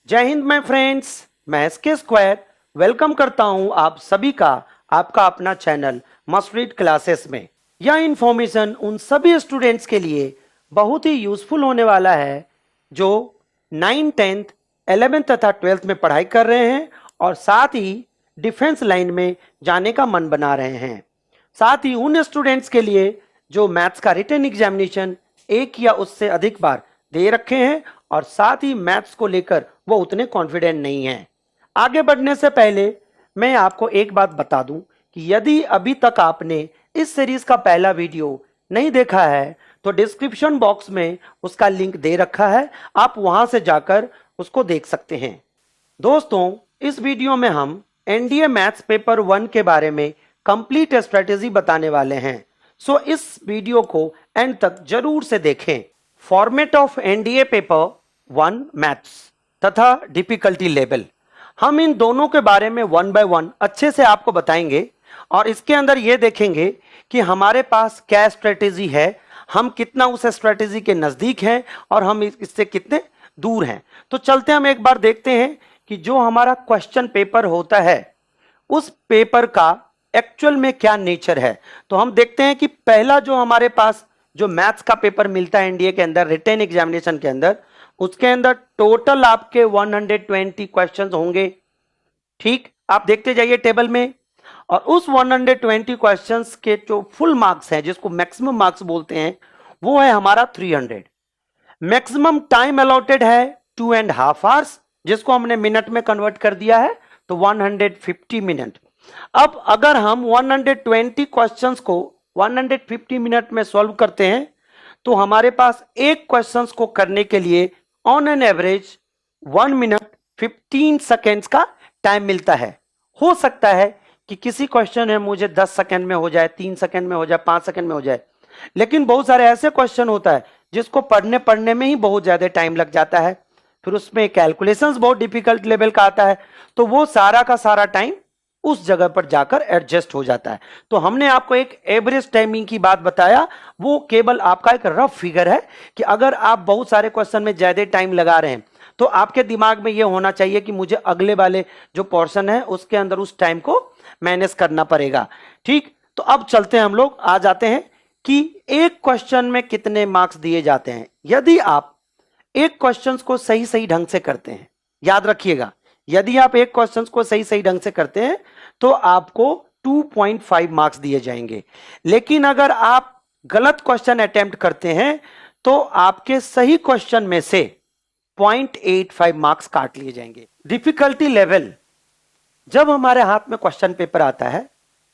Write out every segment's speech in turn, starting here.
जय Hind my friends, मैं SK square welcome करता हूं आप सभी का आपका अपना चैनल मस्ट रीड क्लासेस में। यह इंफॉर्मेशन उन सभी स्टूडेंट्स के लिए बहुत ही यूजफुल होने वाला है जो 9, 10th, 11th तथा 12th में पढ़ाई कर रहे हैं और साथ ही डिफेंस लाइन में जाने का मन बना रहे हैं। साथ ही उन स्टूडेंट्स के लिए जो मैथ्स का रिटन एग्जामिनेशन एक या उससे अधिक बार दे रखे हैं और साथ ही मैथ्स को लेकर वो उतने कॉन्फिडेंट नहीं हैं। आगे बढ़ने से पहले मैं आपको एक बात बता दूं कि यदि अभी तक आपने इस सीरीज का पहला वीडियो नहीं देखा है तो डिस्क्रिप्शन बॉक्स में उसका लिंक दे रखा है, आप वहां से जाकर उसको देख सकते हैं। दोस्तों, इस वीडियो में हम एनडीए मैथ्स पेपर 1 के बारे में कंप्लीट स्ट्रेटेजी बताने वाले हैं, सो इस वीडियो को एंड तक जरूर से देखें। Format of NDA paper 1 maths तथा डिफिकल्टी लेवल, हम इन दोनों के बारे में 1 बाय 1 अच्छे से आपको बताएंगे और इसके अंदर ये देखेंगे कि हमारे पास क्या स्ट्रेटेजी है, हम कितना उस स्ट्रेटेजी के नजदीक हैं और हम इससे कितने दूर हैं। तो चलते हम एक बार देखते हैं कि जो हमारा क्वेश्चन पेपर होता है उस पेपर का एक्चुअल में क्या नेचर है। तो हम देखते हैं कि पहला जो हमारे पास जो मैथ्स का पेपर मिलता है एनडीए के अंदर रिटन एग्जामिनेशन के अंदर, उसके अंदर टोटल आपके 120 क्वेश्चंस होंगे। ठीक, आप देखते जाइए टेबल में, और उस 120 क्वेश्चंस के जो फुल मार्क्स हैं जिसको मैक्सिमम मार्क्स बोलते हैं वो है हमारा 300। मैक्सिमम टाइम अलॉटेड है 2.5 आवर्स, जिसको हमने मिनट में कन्वर्ट कर दिया है तो 150 मिनट। अब अगर हम 120 क्वेश्चंस को 150 मिनट में सॉल्व करते हैं तो हमारे पास एक क्वेश्चंस को करने के लिए on an average 1 minute 15 seconds का टाइम मिलता है। हो सकता है कि किसी क्वेश्चन है मुझे 10 सेकेंड में हो जाए, 3 सेकेंड में हो जाए, 5 सेकेंड में हो जाए, लेकिन बहुत सारे ऐसे क्वेश्चन होता है जिसको पढ़ने में ही बहुत ज्यादा टाइम लग जाता है, फिर उसमें कैलकुलेशंस बहुत डिफिकल्ट लेवल का आता है, तो वो सारा का सारा टाइम उस जगह पर जाकर एडजस्ट हो जाता है। तो हमने आपको एक एवरेज टाइमिंग की बात बताया, वो केवल आपका एक रफ फिगर है कि अगर आप बहुत सारे क्वेश्चन में ज्यादा टाइम लगा रहे हैं तो आपके दिमाग में ये होना चाहिए कि मुझे अगले वाले जो पोर्शन है उसके अंदर उस टाइम को मैनेज करना पड़ेगा। ठीक, तो अब चलते हैं, हम लोग आ जाते हैं कि एक क्वेश्चन में कितने मार्क्स दिए जाते हैं। यदि आप एक क्वेश्चन को सही सही ढंग से करते हैं, याद रखिएगा, यदि आप एक क्वेश्चन को सही सही ढंग से करते हैं तो आपको 2.5 मार्क्स दिए जाएंगे। लेकिन अगर आप गलत क्वेश्चन अटेम्प्ट करते हैं तो आपके सही क्वेश्चन में से 0.85 मार्क्स काट लिए जाएंगे। डिफिकल्टी लेवल, जब हमारे हाथ में क्वेश्चन पेपर आता है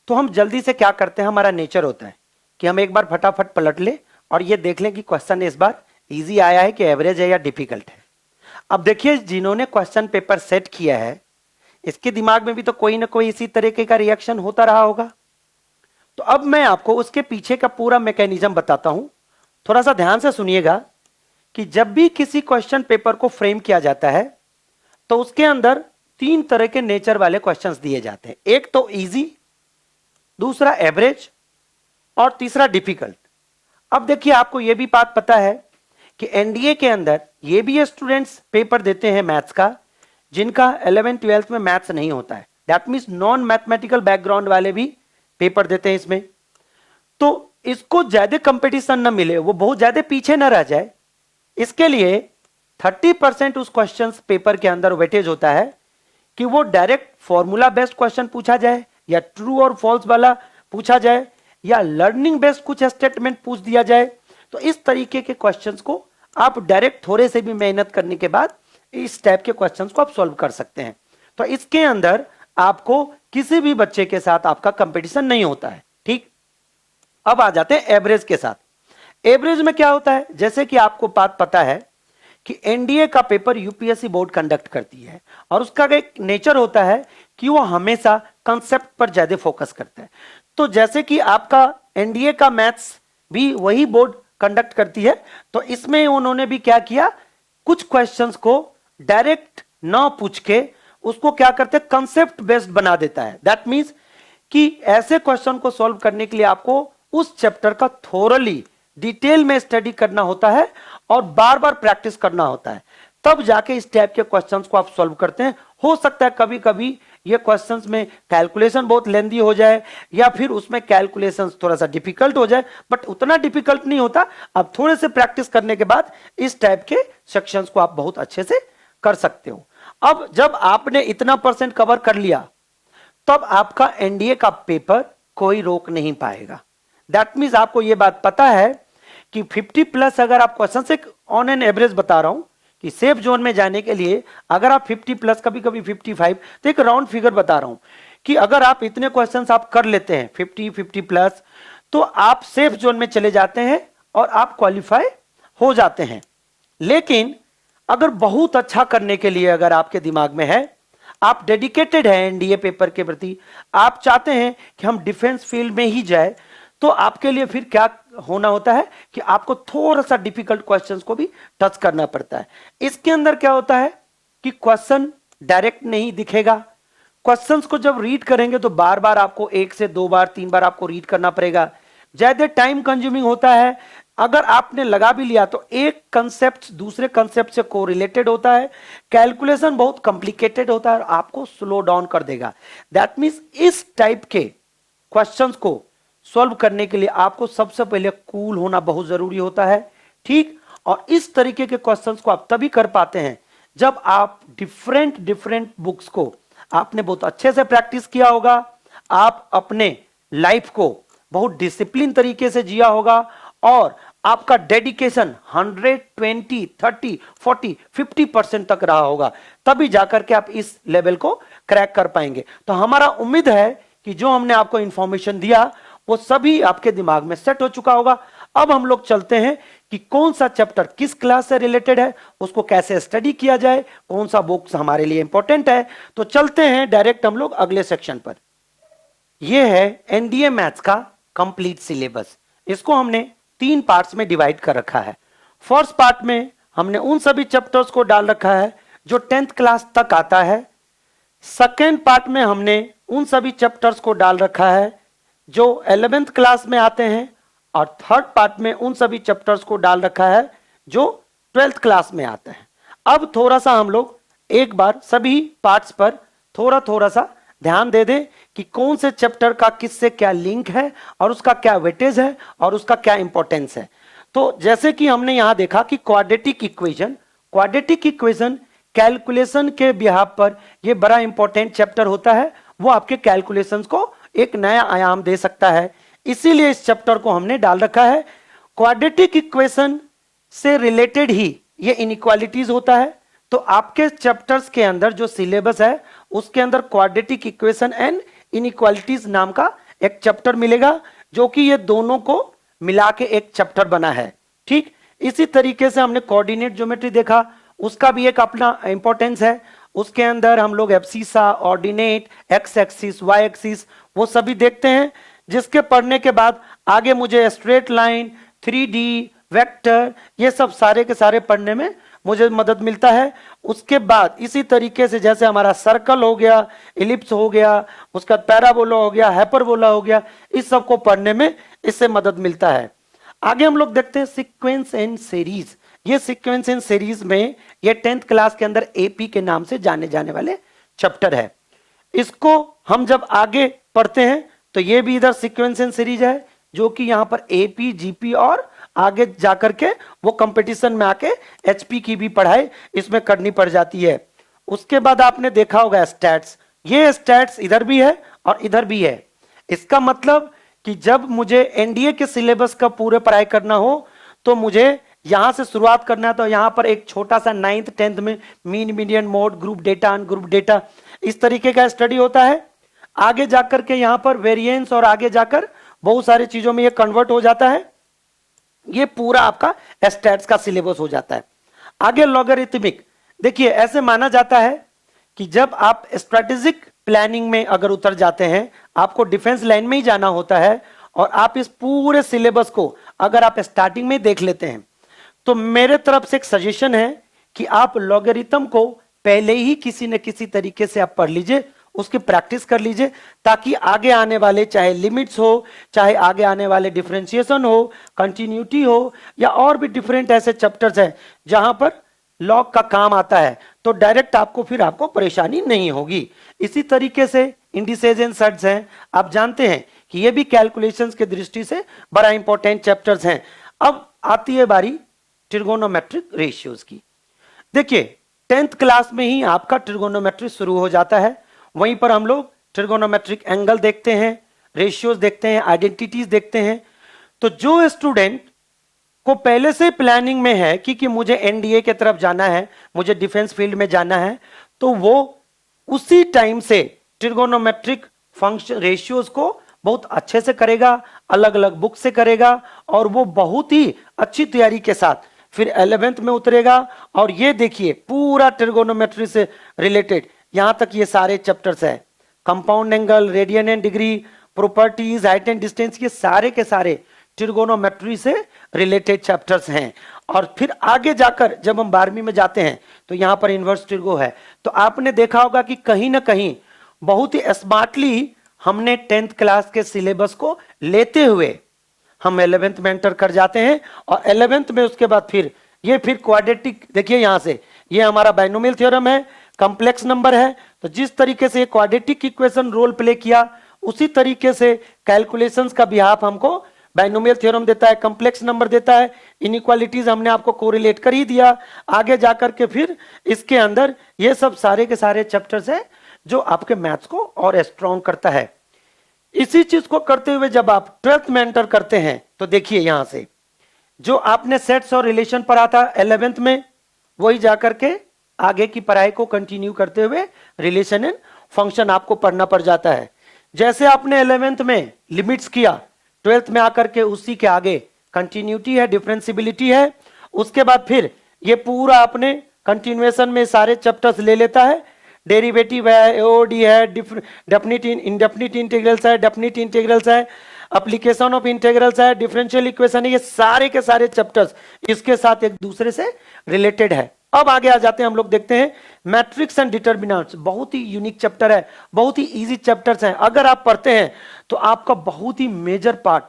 तो हम जल्दी से क्या करते हैं, हमारा नेचर होता है कि हम एक बार फटाफट पलट ले और ये देख लें कि क्वेश्चन इस बार इजी आया है कि एवरेज है या डिफिकल्ट है। अब देखिए, जिन्होंने क्वेश्चन पेपर सेट किया है इसके दिमाग में भी तो कोई ना कोई इसी तरीके का रिएक्शन होता रहा होगा। तो अब मैं आपको उसके पीछे का पूरा मैकेनिज्म बताता हूं, थोड़ा सा ध्यान से सुनिएगा कि जब भी किसी क्वेश्चन पेपर को फ्रेम किया जाता है तो उसके अंदर 3 तरह के नेचर वाले क्वेश्चंस दिए जाते हैं। एक तो इजी, दूसरा एवरेज और तीसरा डिफिकल्ट। अब देखिए, आपको यह भी बात पता है कि एनडीए के अंदर ये भी स्टूडेंट्स पेपर देते हैं मैथ्स का जिनका 11th 12th में मैथ्स नहीं होता है, that means non mathematical background वाले भी पेपर देते हैं इसमें। तो इसको ज्यादा कंपटीशन ना मिले, वो बहुत ज्यादा पीछे ना रह जाए, इसके लिए 30% उस क्वेश्चन पेपर के अंदर वेटेज होता है कि वो डायरेक्ट फॉर्मूला बेस्ड क्वेश्चन पूछा जाए या ट्रू और फॉल्स वाला पूछा जाए या लर्निंग बेस्ड कुछ स्टेटमेंट पूछ दिया जाए। तो इस तरीके के क्वेश्चंस को आप डायरेक्ट थोड़े से भी मेहनत करने के बाद इस टाइप के क्वेश्चंस को आप सॉल्व कर सकते हैं। तो इसके अंदर आपको किसी भी बच्चे के साथ आपका कंपटीशन नहीं होता है। ठीक, अब आ जाते हैं एवरेज के साथ। एवरेज में क्या होता है, जैसे कि आपको बात पता है कि एनडीए का पेपर यूपीएससी बोर्ड कंडक्ट करती है और उसका एक नेचर होता है कि वो हमेशा कंसेप्ट पर ज्यादा फोकस करता है। तो जैसे कि आपका एनडीए का मैथ्स भी वही बोर्ड कंडक्ट करती है, तो इसमें उन्होंने भी क्या किया, कुछ क्वेश्चंस को डायरेक्ट ना पूछ के उसको क्या करते हैं, कंसेप्ट बेस्ड बना देता है। दैट मींस कि ऐसे क्वेश्चन को सॉल्व करने के लिए आपको उस चैप्टर का थोरली डिटेल में स्टडी करना होता है और बार बार प्रैक्टिस करना होता है। तब जाके इस टाइप के क्वेश्चंस को आप सॉल्व करते हैं। हो सकता है कभी कभी ये क्वेश्चंस में कैलकुलेशन बहुत लेंदी हो जाए या फिर उसमें कैलकुलेशंस थोड़ा सा डिफिकल्ट हो जाए, बट उतना डिफिकल्ट नहीं होता। अब थोड़े से प्रैक्टिस करने के बाद इस टाइप के सेक्शंस को आप बहुत अच्छे से कर सकते हो। अब जब आपने इतना परसेंट कवर कर लिया तब आपका एनडीए का पेपर कोई रोक नहीं पाएगा। दैट मीन्स आपको यह बात पता है कि 50 प्लस अगर आप क्वेश्चन से ऑन एन एवरेज बता रहा हूं कि सेफ जोन में जाने के लिए अगर आप 50 प्लस कभी कभी 55, तो एक राउंड फिगर बता रहा हूं कि अगर आप इतने क्वेश्चंस आप कर लेते हैं 50 प्लस, तो आप सेफ जोन में चले जाते हैं और आप क्वालिफाई हो जाते हैं। लेकिन अगर बहुत अच्छा करने के लिए अगर आपके दिमाग में है, आप डेडिकेटेड हैं एनडीए पेपर के प्रति, आप चाहते हैं कि हम डिफेंस फील्ड में ही जाए, तो आपके लिए फिर क्या होना होता है कि आपको थोड़ा सा डिफिकल्ट क्वेश्चंस को भी टच करना पड़ता है। इसके अंदर क्या होता है कि क्वेश्चन डायरेक्ट नहीं दिखेगा। क्वेश्चंस को जब रीड करेंगे तो बार बार आपको 1 से 2 बार 3 बार आपको रीड करना पड़ेगा, ज्यादा टाइम कंज्यूमिंग होता है। अगर आपने लगा भी लिया तो एक कंसेप्ट दूसरे कंसेप्ट से कोरिलेटेड होता है, कैलकुलेशन बहुत कॉम्प्लिकेटेड होता है और आपको स्लो डाउन कर देगा। दैट मीन्स इस टाइप के क्वेश्चंस को सॉल्व करने के लिए आपको सबसे पहले कूल होना बहुत जरूरी होता है, ठीक। और इस तरीके के क्वेश्चंस को आप तभी कर पाते हैं जब आप डिफरेंट बुक्स को आपने बहुत अच्छे से प्रैक्टिस किया होगा, आप अपने लाइफ को बहुत डिसिप्लिन तरीके से जिया होगा और आपका डेडिकेशन 120, 30, 40, 50% तक रहा होगा, तभी जाकर के आप इस लेवल को क्रैक कर पाएंगे। तो हमारा उम्मीद है कि जो हमने आपको इंफॉर्मेशन दिया वो सभी आपके दिमाग में सेट हो चुका होगा। अब हम लोग चलते हैं कि कौन सा चैप्टर किस क्लास से रिलेटेड है, उसको कैसे स्टडी किया जाए, कौन सा बुक्स हमारे लिए इंपॉर्टेंट है। तो चलते हैं डायरेक्ट हम लोग अगले सेक्शन पर। यह है एनडीए मैथ्स का कंप्लीट सिलेबस। इसको हमने 3 पार्ट्स में डिवाइड कर रखा है। फर्स्ट पार्ट में हमने उन सभी चैप्टर्स को डाल रखा है जो 10th क्लास तक आता है। सेकेंड पार्ट में हमने उन सभी चैप्टर्स को डाल रखा है जो 11th क्लास में आते हैं और थर्ड पार्ट में उन सभी चैप्टर्स को डाल रखा है जो 12th क्लास में आते हैं। अब थोड़ा सा हम लोग एक बार सभी पार्ट्स पर थोड़ा सा ध्यान दे दें कि कौन से चैप्टर का किससे क्या लिंक है और उसका क्या वेटेज है और उसका क्या इंपॉर्टेंस है। तो जैसे कि हमने यहां देखा कि क्वाड्रेटिक इक्वेशन कैलकुलेशन के बिहाफ पर यह बड़ा इंपॉर्टेंट चैप्टर होता है, वो आपके कैलकुलेशंस को एक नया आयाम दे सकता है, इसीलिए इस चैप्टर को हमने डाल रखा है। क्वाड्रेटिक इक्वेशन से रिलेटेड ही ये इनइक्वालिटीज होता है, तो आपके चैप्टर्स के अंदर जो सिलेबस है उसके अंदर क्वाड्रेटिक इक्वेशन एंड इनइक्वालिटीज नाम का एक चैप्टर मिलेगा, जो कि ये दोनों को मिला के एक चैप्टर बना है, ठीक। इसी तरीके से हमने कोऑर्डिनेट ज्योमेट्री देखा, उसका भी एक अपना इंपॉर्टेंस है। उसके अंदर हम लोग abscissa, ordinate, X axis, Y axis वो सभी देखते हैं, जिसके पढ़ने के बाद आगे मुझे स्ट्रेट लाइन, 3D, वेक्टर, ये सब सारे के सारे पढ़ने में मुझे मदद मिलता है। उसके बाद इसी तरीके से जैसे हमारा सर्कल हो गया, इलिप्स हो गया, उसका पैराबोला हो गया, हाइपरबोला हो गया, इस सब को पढ़ने में इससे मदद मिलता है। आगे हम लोग देखते हैं सीक्वेंस एंड सीरीज। ये सीक्वेंस एंड सीरीज में ये 10th क्लास के अंदर एपी के नाम से जाने जाने वाले चैप्टर है। इसको हम जब आगे पढ़ते हैं तो ये भी इधर सीक्वेंस एंड सीरीज है, जो कि यहाँ पर एपी, जीपी और आगे जाकर के वो कंपटीशन में आके एचपी की भी पढ़ाई इसमें करनी पड़ जाती है। उसके बाद आपने देखा होगा स्टैट्स, ये स्टैट्स इधर भी है और इधर भी है। इसका मतलब कि जब मुझे एनडीए के सिलेबस का पूरे पढ़ाई करना हो तो मुझे यहां से शुरुआत करना है। तो यहां पर एक छोटा सा 9th 10th में mean, median, mode, group data, ungroup data, इस तरीके का स्टडी होता है। आगे जाकर के यहां पर वेरिएंस और आगे जाकर बहुत सारी चीजों में ये कन्वर्ट हो जाता है। ये पूरा आपका स्टैट्स का सिलेबस हो जाता है। आगे लॉगरिथमिक, देखिए ऐसे माना जाता है कि जब आप स्ट्रेटेजिक प्लानिंग में अगर उतर जाते हैं, आपको डिफेंस लाइन में ही जाना होता है और आप इस पूरे सिलेबस को अगर आप स्टार्टिंग में देख लेते हैं, तो मेरे तरफ से एक सजेशन है कि आप लॉगरिथम को पहले ही किसी न किसी तरीके से आप पढ़ लीजिए, उसकी प्रैक्टिस कर लीजिए, ताकि आगे आने वाले चाहे लिमिट्स हो, चाहे आगे आने वाले डिफरेंशिएशन हो, कंटिन्यूटी हो, या और भी डिफरेंट ऐसे चैप्टर्स हैं जहां पर लॉग का काम आता है तो डायरेक्ट आपको परेशानी नहीं होगी। इसी तरीके से इंडिसेज एंड सर्ट्स हैं, आप जानते हैं कि ये भी कैलकुलेशंस के दृष्टि से बड़ा इंपॉर्टेंट चैप्टर्स हैं। अब आती है बारी ट्रिगोनोमेट्रिक रेशियोज की। देखिए 10th क्लास में ही आपका ट्रिगोनोमेट्री शुरू हो जाता है, वहीं पर हम लोग ट्रिगोनोमेट्रिक एंगल देखते हैं, रेशियोज देखते हैं, आइडेंटिटीज देखते हैं। तो जो स्टूडेंट को पहले से प्लानिंग में है कि मुझे एनडीए की तरफ जाना है, मुझे डिफेंस फील्ड में जाना है, तो वो उसी टाइम से ट्रिगोनोमेट्रिक फंक्शन रेशियोज को बहुत अच्छे से करेगा, अलग अलग बुक से करेगा, और वो बहुत ही अच्छी तैयारी के साथ फिर 11th में उतरेगा। और ये देखिए पूरा ट्रिगोनोमेट्री से रिलेटेड यहां तक ये सारे चैप्टर्स है, compound angle, radian and degree, properties, height and distance, ये सारे के सारे ट्रिगोनोमेट्री से रिलेटेड चैप्टर्स हैं। और फिर आगे जाकर जब हम 12वीं में जाते हैं तो यहां पर इनवर्स ट्रिगो है। तो आपने देखा होगा कि कहीं ना कहीं बहुत ही स्मार्टली हमने 10th क्लास के सिलेबस को लेते हुए हम 11th में एंटर कर जाते हैं। और 11th में उसके बाद फिर क्वाड्रेटिक, देखिए यहां से ये हमारा बाइनोमियल थ्योरम है, कॉम्प्लेक्स नंबर है, तो जिस तरीके से क्वाड्रेटिक इक्वेशन रोल प्ले किया उसी तरीके से कैलकुलेशंस का बिहाफ हमको बाइनोमियल थ्योरम देता है, कॉम्प्लेक्स नंबर देता है, इनइक्वालिटीज हमने आपको कोरिलेट कर ही दिया। आगे जाकर के फिर इसके अंदर ये सब सारे के सारे चैप्टर्स है जो आपके मैथ्स को और स्ट्रॉन्ग करता है। इसी चीज को करते हुए जब आप 12th में एंटर करते हैं तो देखिए यहां से जो आपने सेट्स और रिलेशन पढ़ा था 11th में, वही जाकर के आगे की पढ़ाई को कंटिन्यू करते हुए रिलेशन एंड फंक्शन आपको पढ़ना पड़ जाता है। जैसे आपने 11th में लिमिट्स किया, 12th में आकर के उसी के आगे कंटिन्यूटी है, डिफरेंशियबिलिटी है, उसके बाद फिर ये पूरा अपने कंटिन्यूएशन में सारे चैप्टर्स ले लेता है। डेरिवेटिव है, एओडी है, डेफिनिट इंडेफिनिट इंटीग्रल्स है, डेफिनिट इंटीग्रल्स है, एप्लीकेशन ऑफ इंटीग्रल्स है, डिफरेंशियल इक्वेशन है, ये सारे के सारे चैप्टर्स इसके साथ एक दूसरे से रिलेटेड है। अब आगे आ जाते हैं, हम लोग देखते हैं मैट्रिक्स एंड डिटर्मिनेंट्स, बहुत ही यूनिक चैप्टर है, बहुत ही इजी चैप्टर्स हैं। अगर आप पढ़ते हैं तो आपका बहुत ही मेजर पार्ट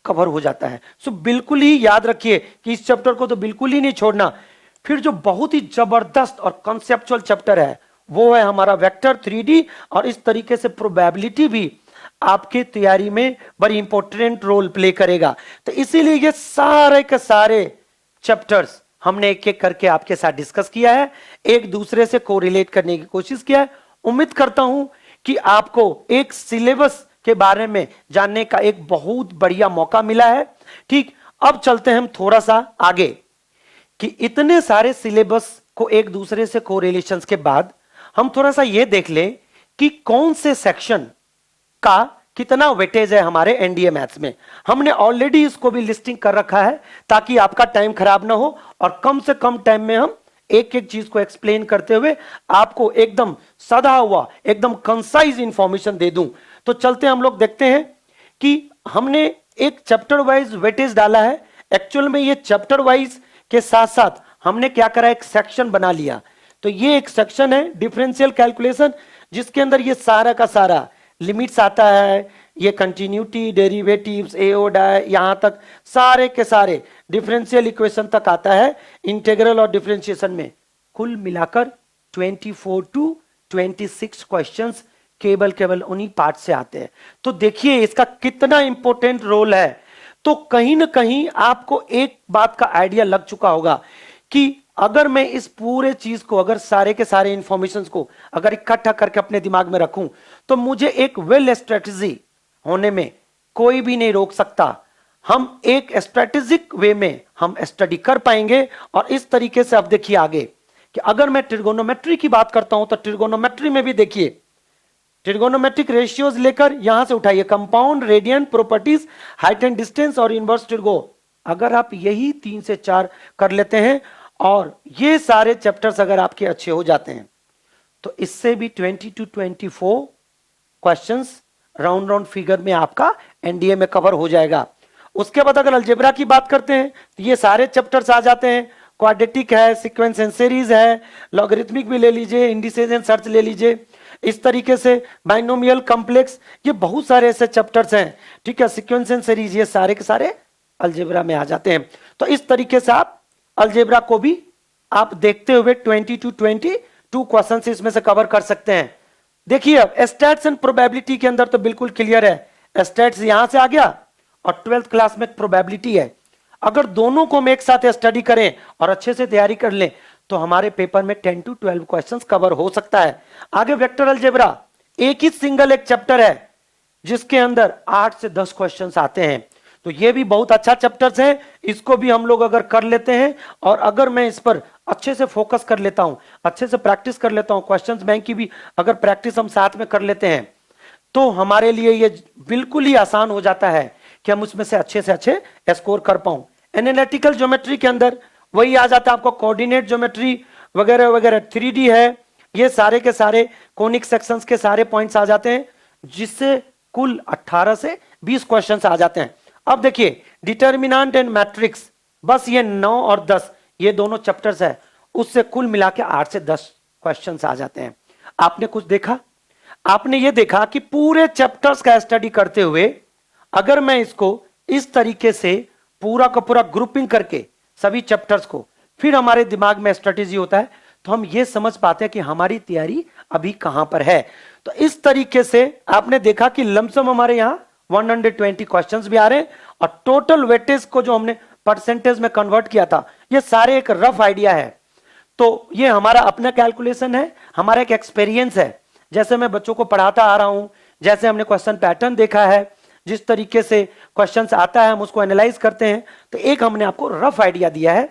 कवर हो जाता है। सो बिल्कुल ही याद रखिए कि इस चैप्टर को तो बिल्कुल ही नहीं छोड़ना। फिर जो बहुत ही जबरदस्त और कॉन्सेप्चुअल चैप्टर है वो है हमारा वेक्टर 3D, और इस तरीके से प्रोबेबिलिटी भी आपके तैयारी में बड़ी इंपॉर्टेंट रोल प्ले करेगा। तो इसीलिए ये सारे के सारे चैप्टर्स हमने एक एक करके आपके साथ डिस्कस किया है, एक दूसरे से कोरिलेट करने की कोशिश किया है। उम्मीद करता हूं कि आपको एक सिलेबस के बारे में जानने का एक बहुत बढ़िया मौका मिला है। ठीक, अब चलते हैं हम थोड़ा सा आगे कि इतने सारे सिलेबस को एक दूसरे से कोरिलेशंस के बाद हम थोड़ा सा यह देख लें कि कौन से सेक्शन का कितना वेटेज है हमारे एनडीए मैथ्स में। हमने ऑलरेडी इसको भी लिस्टिंग कर रखा है ताकि आपका टाइम खराब ना हो और कम से कम टाइम में हम एक एक चीज को एक्सप्लेन करते हुए आपको एकदम सधा हुआ, एकदम कंसाइज इंफॉर्मेशन दे दूं। तो चलते हम लोग देखते हैं कि हमने एक चैप्टर वाइज वेटेज डाला है। एक्चुअल में ये चैप्टर वाइज के साथ साथ हमने क्या करा, एक सेक्शन बना लिया। तो ये एक सेक्शन है डिफरेंशियल कैलकुलेशन, जिसके अंदर ये सारा का सारा लिमिट्स आता है, ये कंटिन्यूटी, डेरिवेटिव्स, एओडाई, यहां तक सारे के सारे डिफरेंशियल इक्वेशन तक आता है। इंटीग्रल और डिफरेंशिएशन में कुल मिलाकर 24 to 26 क्वेश्चंस केवल उन्हीं पार्ट से आते हैं। तो देखिए इसका कितना इंपॉर्टेंट रोल है। तो कहीं ना कहीं आपको एक बात का आइडिया लग चुका होगा कि अगर मैं इस पूरे चीज को, अगर सारे के सारे इंफॉर्मेशन को अगर इकट्ठा करके अपने दिमाग में रखूं तो मुझे एक वेल स्ट्रेटजी होने में कोई भी नहीं रोक सकता। हम एक स्ट्रेटेजिक वे में हम स्टडी कर पाएंगे। और इस तरीके से अब देखिए आगे कि अगर मैं ट्रिगोनोमेट्री की बात करता हूं तो ट्रिगोनोमेट्री में भी देखिए ट्रिगोनोमेट्रिक रेशियोज लेकर यहां से उठाइए compound, radian, properties, height and distance और इनवर्स ट्रिगो। अगर आप यही 3 से 4 कर लेते हैं और ये सारे चैप्टर्स अगर आपके अच्छे हो जाते हैं तो इससे भी 20 to 24 क्वेश्चंस राउंड फिगर में आपका एनडीए में कवर हो जाएगा। उसके बाद अगर अलजेब्रा की बात करते हैं तो ये सारे चैप्टर्स आ जाते हैं। क्वाड्रेटिक है, सीक्वेंस एंड सीरीज है, लॉगरिथमिक भी ले लीजिए, इंडिसेज एंड सर्च ले लीजिए, इस तरीके से बाइनोमियल, कॉम्प्लेक्स, ये बहुत सारे ऐसे चैप्टर्स हैं। ठीक है, सीक्वेंस एंड सीरीज, ये सारे के सारे अलजेब्रा में आ जाते हैं। तो इस तरीके से आप अलजेब्रा को भी आप देखते हुए 22 क्वेश्चंस इसमें से कवर कर सकते हैं। देखिए अब स्टैट्स एंड प्रोबेबिलिटी के अंदर तो बिल्कुल क्लियर है, स्टैट्स यहां से आ गया और 12th क्लास में प्रोबेबिलिटी है। अगर दोनों को हम एक साथ स्टडी करें और अच्छे से तैयारी कर लें तो हमारे पेपर में 10 to 12 क्वेश्चंस कवर हो सकता है। आगे वेक्टर अलजेब्रा एक ही सिंगल एक चैप्टर है जिसके अंदर 8 से 10 क्वेश्चंस आते हैं, तो ये भी बहुत अच्छा चैप्टर्स है। इसको भी हम लोग अगर कर लेते हैं और अगर मैं इस पर अच्छे से फोकस कर लेता हूं, अच्छे से प्रैक्टिस कर लेता हूं, क्वेश्चंस बैंक की भी अगर प्रैक्टिस हम साथ में कर लेते हैं तो हमारे लिए ये बिल्कुल ही आसान हो जाता है कि हम उसमें से अच्छे स्कोर कर पाऊं। एनालिटिकल ज्योमेट्री के अंदर वही आ जाता है आपको, कोऑर्डिनेट ज्योमेट्री वगैरह वगैरह, 3D है, ये सारे के सारे कोनिक सेक्शंस के सारे पॉइंट्स आ जाते हैं, जिससे कुल 18 से 20 क्वेश्चंस आ जाते हैं। अब देखिए डिटर्मिनेंट एंड मैट्रिक्स, बस ये 9 और 10 ये दोनों चैप्टर्स है, उससे कुल मिला के 8 से 10 क्वेश्चंस आ जाते हैं। आपने कुछ देखा, आपने ये देखा कि पूरे चैप्टर्स का स्टडी करते हुए अगर मैं इसको इस तरीके से पूरा का पूरा ग्रुपिंग करके सभी चैप्टर्स को, फिर हमारे दिमाग में स्ट्रेटेजी होता है तो हम ये समझ पाते हैं कि हमारी तैयारी अभी कहां पर है। तो इस तरीके से आपने देखा कि लमसम हमारे यहां 120 क्वेश्चंस भी आ रहे हैं और टोटल वेटेज को जो हमने परसेंटेज में कन्वर्ट किया था, ये सारे एक रफ आइडिया है। तो ये हमारा अपना कैलकुलेशन है, हमारा एक एक्सपीरियंस है, जैसे मैं बच्चों को पढ़ाता आ रहा हूं, जैसे हमने क्वेश्चन पैटर्न देखा है, जिस तरीके से क्वेश्चंस आता है हम उसको एनालाइज करते हैं, तो एक हमने आपको रफ आइडिया दिया है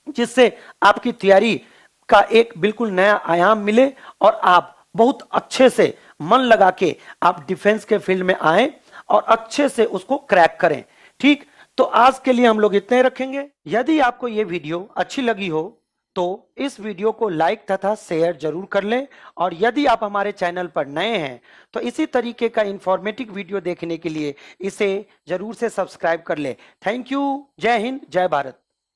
जिससे आपकी तैयारी का एक बिल्कुल नया आयाम मिले और आप बहुत अच्छे से मन लगा के आप डिफेंस के फील्ड में आए और अच्छे से उसको क्रैक करें। ठीक, तो आज के लिए हम लोग इतने ही रखेंगे। यदि आपको ये वीडियो अच्छी लगी हो तो इस वीडियो को लाइक तथा शेयर जरूर कर लें, और यदि आप हमारे चैनल पर नए हैं तो इसी तरीके का इंफॉर्मेटिव वीडियो देखने के लिए इसे जरूर से सब्सक्राइब कर लें। थैंक यू, जय हिंद, जय भारत।